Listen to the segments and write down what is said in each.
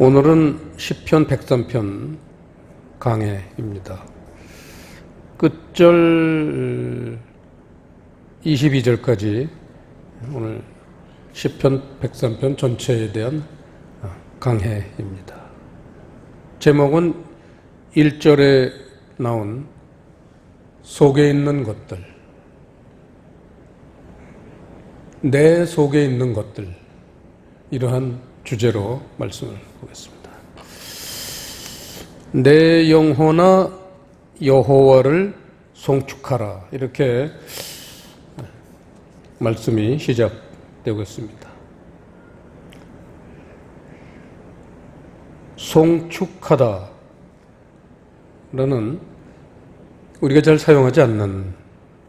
오늘은 시편 103편 강해입니다. 끝절 22절까지 오늘 시편 103편 전체에 대한 강해입니다. 제목은 1절에 나온 속에 있는 것들, 내 속에 있는 것들, 이러한 주제로 말씀을 보겠습니다. 내 영혼아 여호와를 송축하라, 이렇게 말씀이 시작되고 있습니다. 송축하다 라는 우리가 잘 사용하지 않는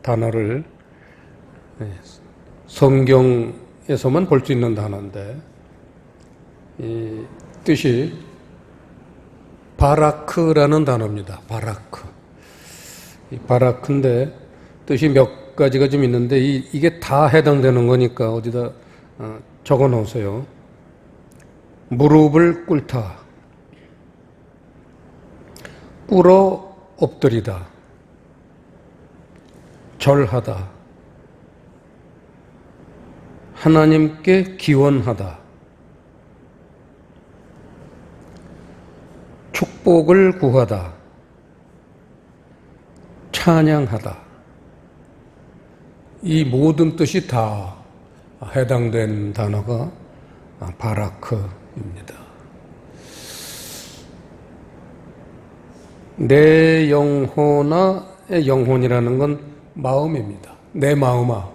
단어를 성경에서만 볼 수 있는 단어인데, 이 뜻이 바라크라는 단어입니다. 바라크. 이 바라크인데 뜻이 몇 가지가 좀 있는데 이게 다 해당되는 거니까 어디다 적어 놓으세요. 무릎을 꿇다, 꿇어 엎드리다, 절하다, 하나님께 기원하다, 축복을 구하다, 찬양하다, 이 모든 뜻이 다 해당된 단어가 바라크입니다. 내 영혼아의 영혼이라는 건 마음입니다. 내 마음아.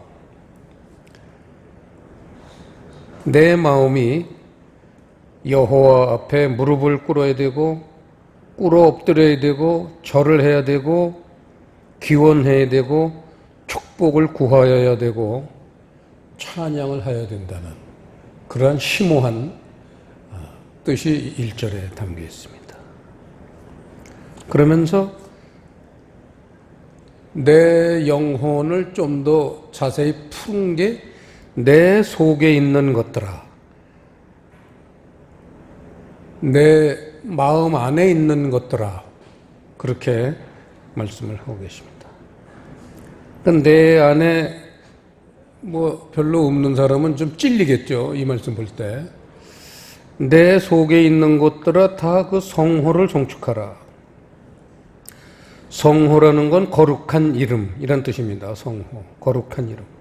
내 마음이 여호와 앞에 무릎을 꿇어야 되고, 꿇어 엎드려야 되고, 절을 해야 되고, 기원해야 되고, 축복을 구하여야 되고, 찬양을 해야 된다는 그러한 심오한 뜻이 1절에 담겨 있습니다. 그러면서 내 영혼을 좀 더 자세히 푸는 게 내 속에 있는 것들아, 내 마음 안에 있는 것들아, 그렇게 말씀을 하고 계십니다. 내 안에 별로 없는 사람은 좀 찔리겠죠, 이 말씀 볼 때. 내 속에 있는 것들아 다 그 성호를 송축하라. 성호라는 건 거룩한 이름, 이란 뜻입니다. 성호, 거룩한 이름.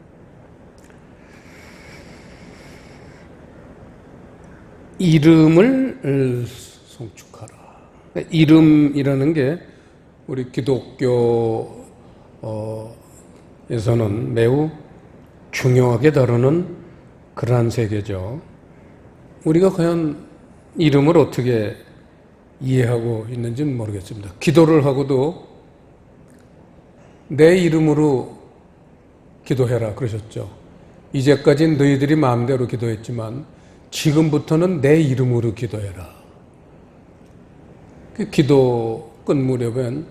이름을 송축하라. 이름이라는 게 우리 기독교에서는 매우 중요하게 다루는 그러한 세계죠. 우리가 과연 이름을 어떻게 이해하고 있는지는 모르겠습니다. 기도를 하고도 내 이름으로 기도해라 그러셨죠. 이제까지는 너희들이 마음대로 기도했지만 지금부터는 내 이름으로 기도해라. 그 기도 끝 무렵엔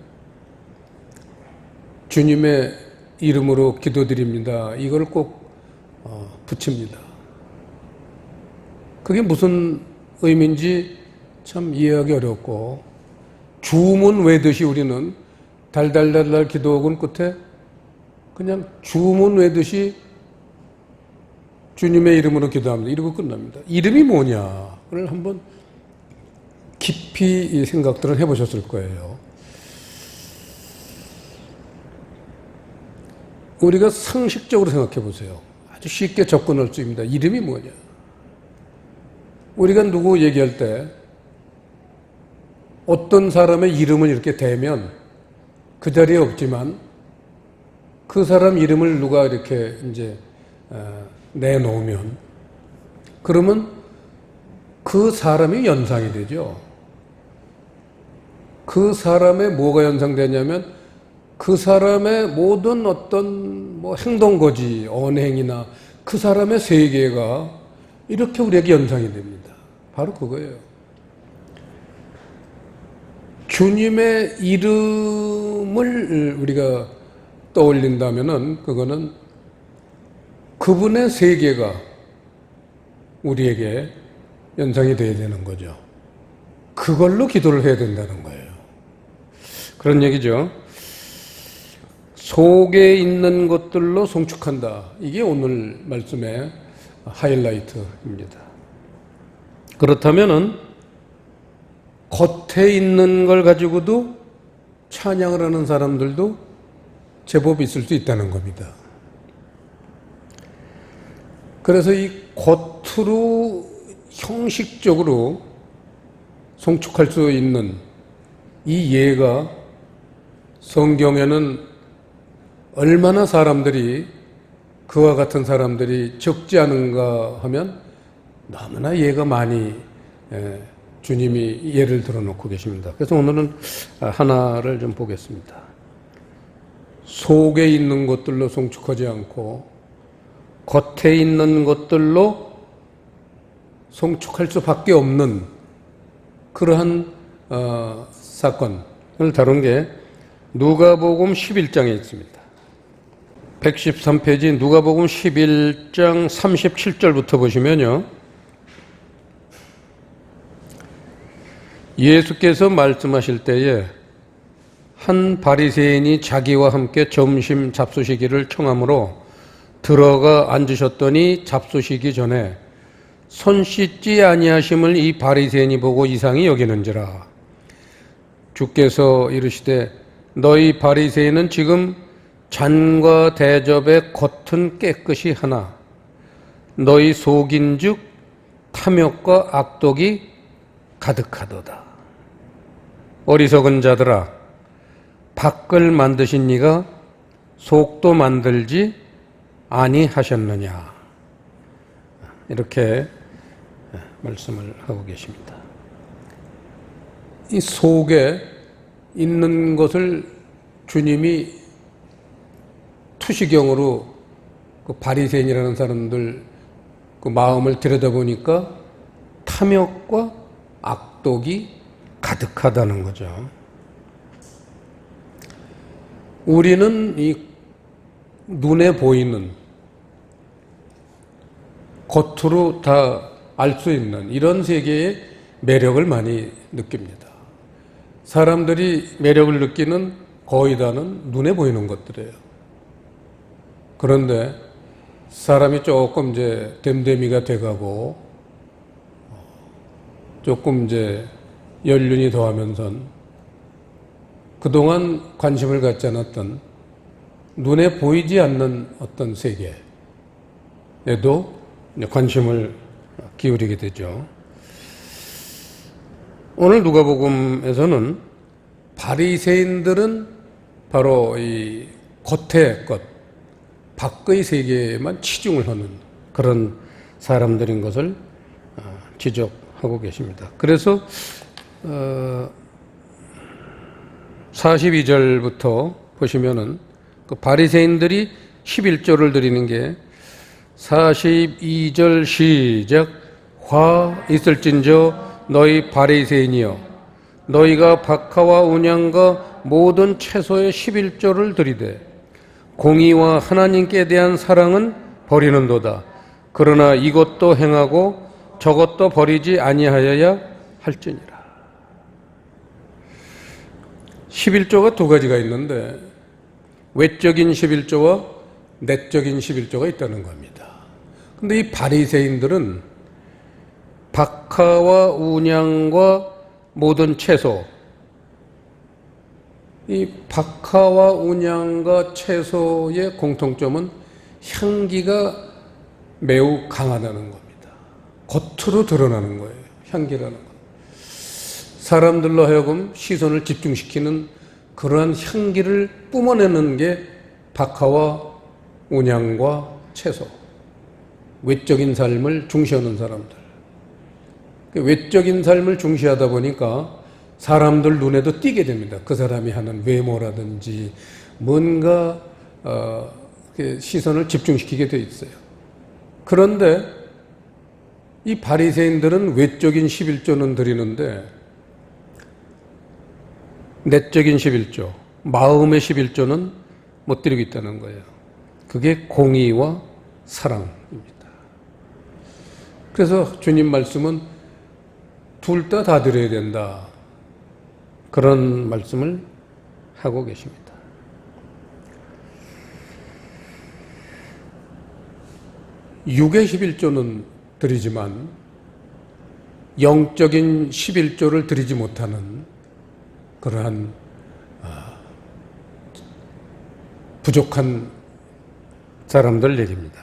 주님의 이름으로 기도드립니다, 이걸 꼭 붙입니다. 그게 무슨 의미인지 참 이해하기 어렵고, 주문 외듯이 우리는 달달달달 기도하고는 끝에 그냥 주문 외듯이 주님의 이름으로 기도합니다, 이러고 끝납니다. 이름이 뭐냐를 한번 깊이 이 생각들을 해보셨을 거예요. 우리가 상식적으로 생각해 보세요. 아주 쉽게 접근할 수 있습니다. 이름이 뭐냐? 우리가 누구 얘기할 때 어떤 사람의 이름을 이렇게 대면 그 자리에 없지만 그 사람 이름을 누가 이렇게 이제 내놓으면, 그러면 그 사람이 연상이 되죠. 그 사람의 뭐가 연상되냐면 그 사람의 모든 어떤 행동거지, 언행이나 그 사람의 세계가 이렇게 우리에게 연상이 됩니다. 바로 그거예요. 주님의 이름을 우리가 떠올린다면은 그거는 그분의 세계가 우리에게 연상이 되어야 되는 거죠. 그걸로 기도를 해야 된다는 거예요. 그런 얘기죠. 속에 있는 것들로 송축한다. 이게 오늘 말씀의 하이라이트입니다. 그렇다면은 겉에 있는 걸 가지고도 찬양을 하는 사람들도 제법 있을 수 있다는 겁니다. 그래서 이 겉으로 형식적으로 송축할 수 있는 이 예가 성경에는 얼마나 사람들이 그와 같은 사람들이 적지 않은가 하면 너무나 예가 많이 주님이 예를 들어놓고 계십니다. 그래서 오늘은 하나를 좀 보겠습니다. 속에 있는 것들로 송축하지 않고 겉에 있는 것들로 송축할 수밖에 없는 그러한 사건을 다룬 게 누가복음 11장에 있습니다. 113페이지 누가복음 11장 37절부터 보시면요. 예수께서 말씀하실 때에 한 바리새인이 자기와 함께 점심 잡수시기를 청하므로 들어가 앉으셨더니 잡수시기 전에 손 씻지 아니하심을 이 바리새인이 보고 이상히 여기는지라. 주께서 이르시되 너희 바리새인은 지금 잔과 대접의 겉은 깨끗이 하나 너희 속인즉 탐욕과 악독이 가득하도다. 어리석은 자들아, 밖을 만드신 이가 속도 만들지 아니하셨느냐. 이렇게 말씀을 하고 계십니다. 이 속에 있는 것을 주님이 투시경으로 그 바리새인이라는 사람들 그 마음을 들여다보니까 탐욕과 악독이 가득하다는 거죠. 우리는 이 눈에 보이는 겉으로 다 알 수 있는 이런 세계의 매력을 많이 느낍니다. 사람들이 매력을 느끼는 거의 다는 눈에 보이는 것들이에요. 그런데 사람이 조금 이제 됨됨이가 돼가고 조금 이제 연륜이 더하면선 그동안 관심을 갖지 않았던 눈에 보이지 않는 어떤 세계에도 관심을 기울이게 되죠. 오늘 누가복음에서는 바리새인들은 바로 이 겉의 것, 밖의 세계에만 치중을 하는 그런 사람들인 것을 지적하고 계십니다. 그래서 42절부터 보시면은 그 바리새인들이 11조를 드리는 게 42절 시작. 화 있을진저 너희 바리새인이여 너희가 박하와 운양과 모든 채소의 11조를 드리되 공의와 하나님께 대한 사랑은 버리는도다. 그러나 이것도 행하고 저것도 버리지 아니하여야 할지니라. 11조가 두 가지가 있는데 외적인 11조와 내적인 11조가 있다는 겁니다. 근데 이 바리새인들은 박하와 운양과 모든 채소, 이 박하와 운양과 채소의 공통점은 향기가 매우 강하다는 겁니다. 겉으로 드러나는 거예요. 향기라는 것. 사람들로 하여금 시선을 집중시키는 그러한 향기를 뿜어내는 게 박하와 운양과 채소. 외적인 삶을 중시하는 사람들. 외적인 삶을 중시하다 보니까 사람들 눈에도 띄게 됩니다. 그 사람이 하는 외모라든지 뭔가 시선을 집중시키게 돼 있어요. 그런데 이 바리새인들은 외적인 11조는 드리는데 내적인 11조, 마음의 11조는 못 드리고 있다는 거예요. 그게 공의와 사랑입니다. 그래서 주님 말씀은 둘 다 드려야 된다. 그런 말씀을 하고 계십니다. 육의 11조는 드리지만 영적인 11조를 드리지 못하는 그러한 부족한 사람들 얘기입니다.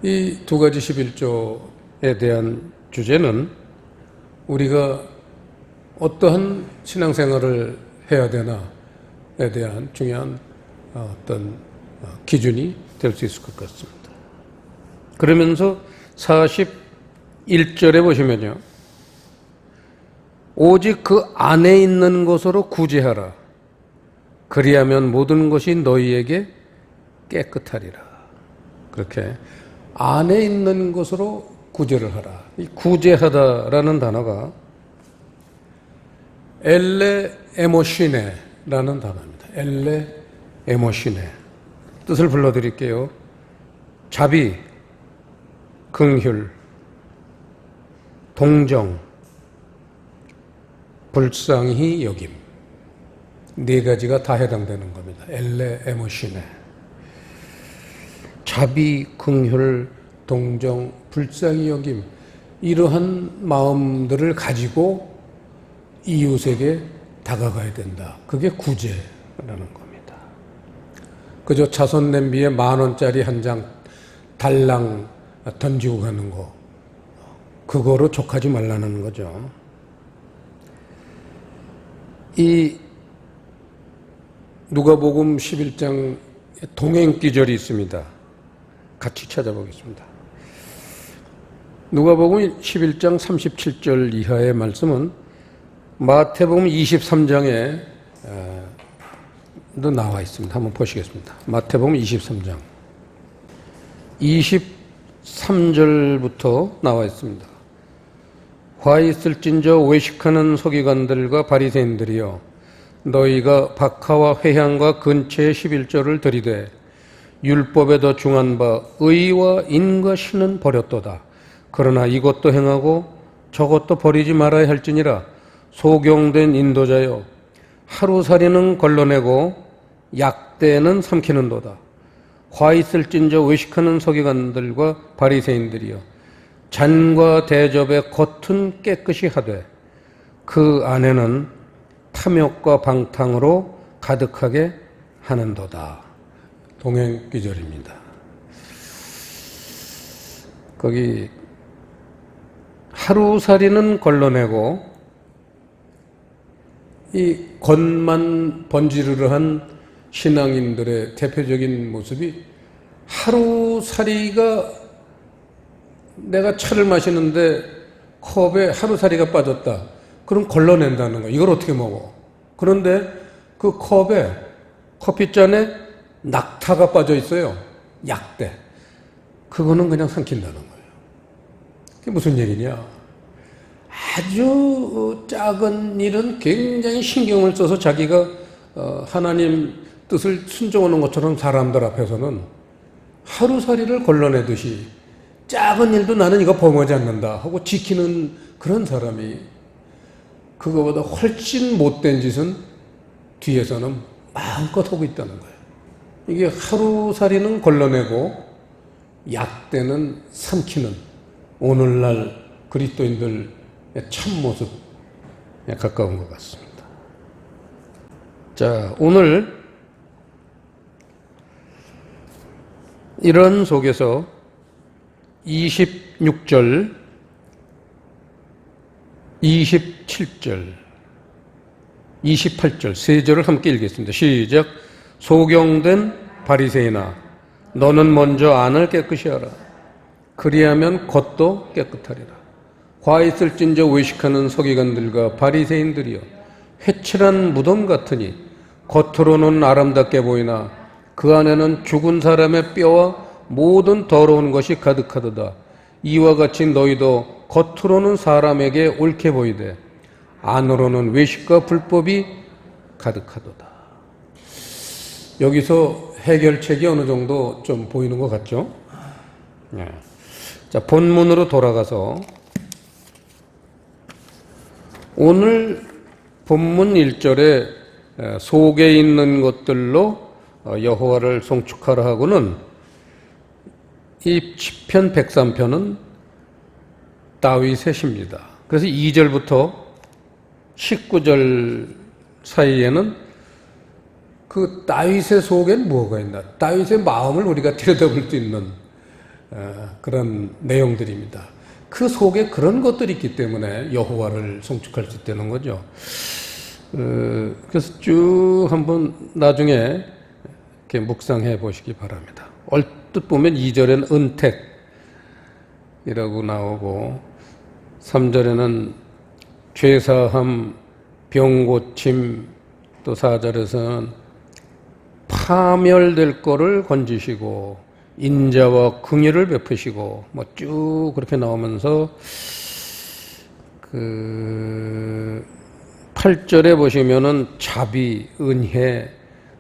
이 두 가지 11조에 대한 주제는 우리가 어떠한 신앙생활을 해야 되나에 대한 중요한 어떤 기준이 될 수 있을 것 같습니다. 그러면서 41절에 보시면요. 오직 그 안에 있는 것으로 구제하라. 그리하면 모든 것이 너희에게 깨끗하리라. 그렇게 안에 있는 것으로 구제를 하라. 이 구제하다라는 단어가 엘레 에모시네라는 단어입니다. 엘레 에모시네. 뜻을 불러드릴게요. 자비, 긍휼, 동정, 불쌍히 여김. 네 가지가 다 해당되는 겁니다. 엘레 에모시네. 자비, 긍휼, 동정, 불쌍히 여김. 이러한 마음들을 가지고 이웃에게 다가가야 된다. 그게 구제라는 겁니다. 그저 차선 냄비에 10,000원짜리 한 장 달랑 던지고 가는 거, 그거로 족하지 말라는 거죠. 이 누가복음 11장에 동행기절이 있습니다. 같이 찾아보겠습니다. 누가복음 11장 37절 이하의 말씀은 마태복음 23장에 도 나와 있습니다. 한번 보시겠습니다. 마태복음 23장 23절부터 나와 있습니다. 화 있을진저 외식하는 서기관들과 바리새인들이여, 너희가 박하와 회향과 근처의 11조를 들이되 율법에 더 중한 바 의와 인과 신은 버렸도다. 그러나 이것도 행하고 저것도 버리지 말아야 할지니라. 소경된 인도자여, 하루살이는 걸러내고 약대는 삼키는도다. 화 있을진저 외식하는 서기관들과 바리새인들이여, 잔과 대접의 겉은 깨끗이 하되 그 안에는 탐욕과 방탕으로 가득하게 하는도다. 동행기절입니다. 거기 하루살이는 걸러내고, 이 겉만 번지르르한 신앙인들의 대표적인 모습이, 하루살이가, 내가 차를 마시는데 컵에 하루살이가 빠졌다. 그럼 걸러낸다는 거야. 이걸 어떻게 먹어? 그런데 그 컵에, 커피잔에 낙타가 빠져 있어요. 약대. 그거는 그냥 삼킨다는 거예요. 그게 무슨 얘기냐? 아주 작은 일은 굉장히 신경을 써서 자기가 하나님 뜻을 순종하는 것처럼 사람들 앞에서는 하루살이를 걸러내듯이 작은 일도 나는 이거 범하지 않는다 하고 지키는 그런 사람이, 그거보다 훨씬 못된 짓은 뒤에서는 마음껏 하고 있다는 거예요. 이게 하루살이는 걸러내고 약대는 삼키는 오늘날 그리스도인들의 참모습에 가까운 것 같습니다. 자, 오늘 이런 속에서 26절, 27절, 28절 세 절을 함께 읽겠습니다. 시작. 소경된 바리새인아, 너는 먼저 안을 깨끗이 하라. 그리하면 겉도 깨끗하리라. 화 있을진저 외식하는 서기관들과 바리새인들이여, 회칠한 무덤 같으니 겉으로는 아름답게 보이나 그 안에는 죽은 사람의 뼈와 모든 더러운 것이 가득하도다. 이와 같이 너희도 겉으로는 사람에게 옳게 보이되 안으로는 외식과 불법이 가득하도다. 여기서 해결책이 어느 정도 좀 보이는 것 같죠? 자, 본문으로 돌아가서 오늘 본문 1절에 속에 있는 것들로 여호와를 송축하라 하고는 이 시편 103편은 다윗의 시입니다. 그래서 2절부터 19절 사이에는 그 다윗의 속에는 뭐가 있나? 다윗의 마음을 우리가 들여다볼 수 있는 그런 내용들입니다. 그 속에 그런 것들이 있기 때문에 여호와를 송축할 수 있다는 거죠. 그래서 쭉 한번 나중에 이렇게 묵상해 보시기 바랍니다. 얼뜻 보면 2절에는 은택이라고 나오고 3절에는 죄사함, 병고침, 또 4절에서는 파멸될 거를 건지시고 인자와 긍휼을 베푸시고 뭐 쭉 그렇게 나오면서 그 8절에 보시면은 자비, 은혜,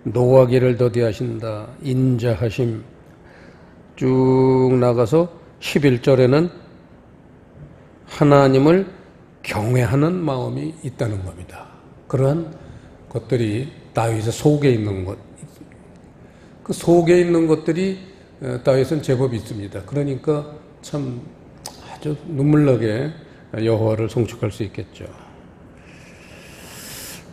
노하기를 더디하신다, 인자하심 쭉 나가서 11절에는 하나님을 경외하는 마음이 있다는 겁니다. 그러한 것들이 다윗의 속에 있는 것, 그 속에 있는 것들이 다윗은 제법 있습니다. 그러니까 참 아주 눈물나게 여호와를 송축할 수 있겠죠.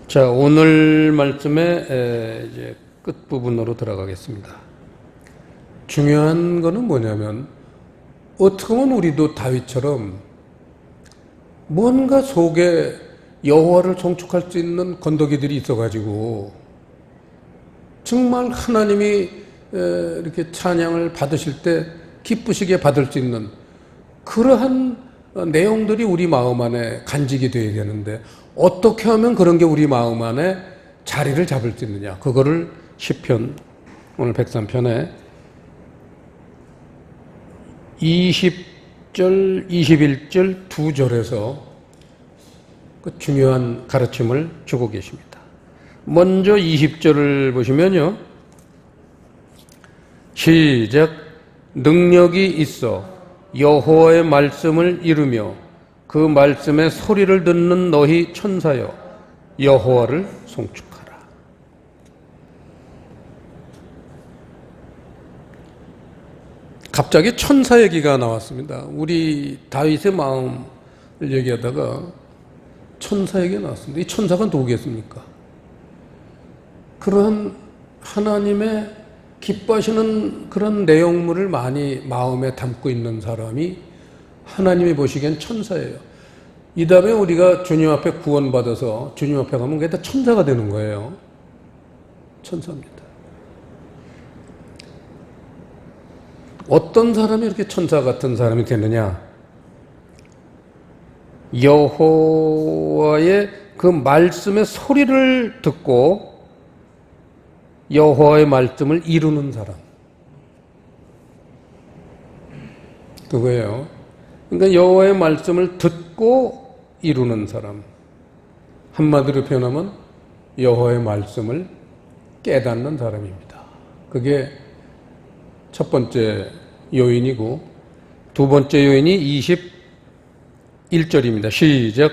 자, 오늘 말씀의 이제 끝 부분으로 들어가겠습니다. 중요한 거는 뭐냐면 어떻게 보면 우리도 다윗처럼 뭔가 속에 여호와를 송축할 수 있는 건더기들이 있어가지고 정말 하나님이 이렇게 찬양을 받으실 때 기쁘시게 받을 수 있는 그러한 내용들이 우리 마음 안에 간직이 되어야 되는데 어떻게 하면 그런 게 우리 마음 안에 자리를 잡을 수 있느냐, 그거를 시편 오늘 103편에 20절, 21절 두 절에서 그 중요한 가르침을 주고 계십니다. 먼저 20절을 보시면요, 시작. 능력이 있어 여호와의 말씀을 이루며 그 말씀의 소리를 듣는 너희 천사여 여호와를 송축하라. 갑자기 천사 얘기가 나왔습니다. 우리 다윗의 마음을 얘기하다가 천사 얘기가 나왔습니다. 이 천사가 누구겠습니까? 그런 하나님의 기뻐하시는 그런 내용물을 많이 마음에 담고 있는 사람이 하나님이 보시기엔 천사예요. 이 다음에 우리가 주님 앞에 구원받아서 주님 앞에 가면 그게 다 천사가 되는 거예요. 천사입니다. 어떤 사람이 이렇게 천사 같은 사람이 되느냐? 여호와의 그 말씀의 소리를 듣고 여호와의 말씀을 이루는 사람, 그거예요. 그러니까 여호와의 말씀을 듣고 이루는 사람, 한마디로 표현하면 여호와의 말씀을 깨닫는 사람입니다. 그게 첫 번째 요인이고, 두 번째 요인이 21절입니다. 시작.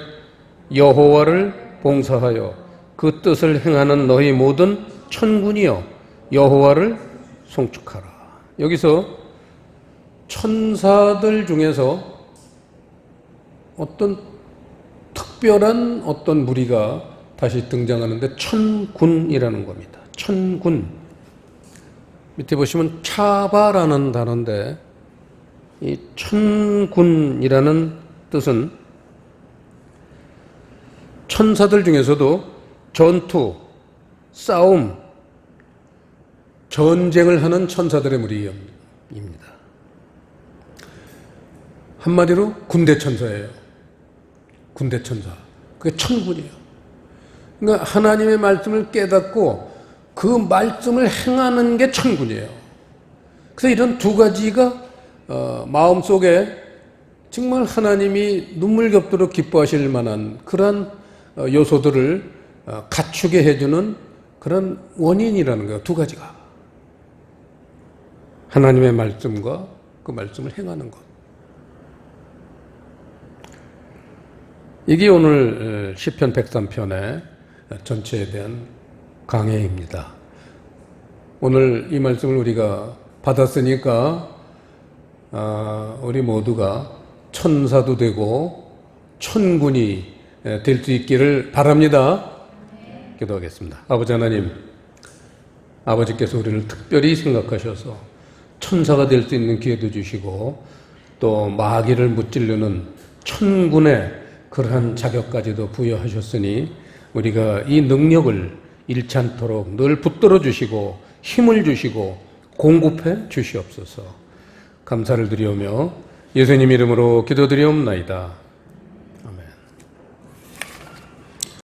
여호와를 봉사하여 그 뜻을 행하는 너희 모든 천군이여 여호와를 송축하라. 여기서 천사들 중에서 어떤 특별한 어떤 무리가 다시 등장하는데 천군이라는 겁니다. 천군. 밑에 보시면 차바라는 단어인데 이 천군이라는 뜻은 천사들 중에서도 전투, 싸움, 전쟁을 하는 천사들의 무리입니다. 한마디로 군대 천사예요. 군대 천사. 그게 천군이에요. 그러니까 하나님의 말씀을 깨닫고 그 말씀을 행하는 게 천군이에요. 그래서 이런 두 가지가 마음속에 정말 하나님이 눈물겹도록 기뻐하실 만한 그런 요소들을 갖추게 해주는 그런 원인이라는 거예요. 두 가지가. 하나님의 말씀과 그 말씀을 행하는 것. 이게 오늘 시편 103편의 전체에 대한 강해입니다. 오늘 이 말씀을 우리가 받았으니까 우리 모두가 천사도 되고 천군이 될 수 있기를 바랍니다. 기도하겠습니다. 아버지 하나님, 아버지께서 우리를 특별히 생각하셔서 천사가 될 수 있는 기회도 주시고 또 마귀를 무찌르는 천군의 그러한 자격까지도 부여하셨으니 우리가 이 능력을 잃지 않도록 늘 붙들어 주시고 힘을 주시고 공급해 주시옵소서. 감사를 드리오며 예수님 이름으로 기도드리옵나이다.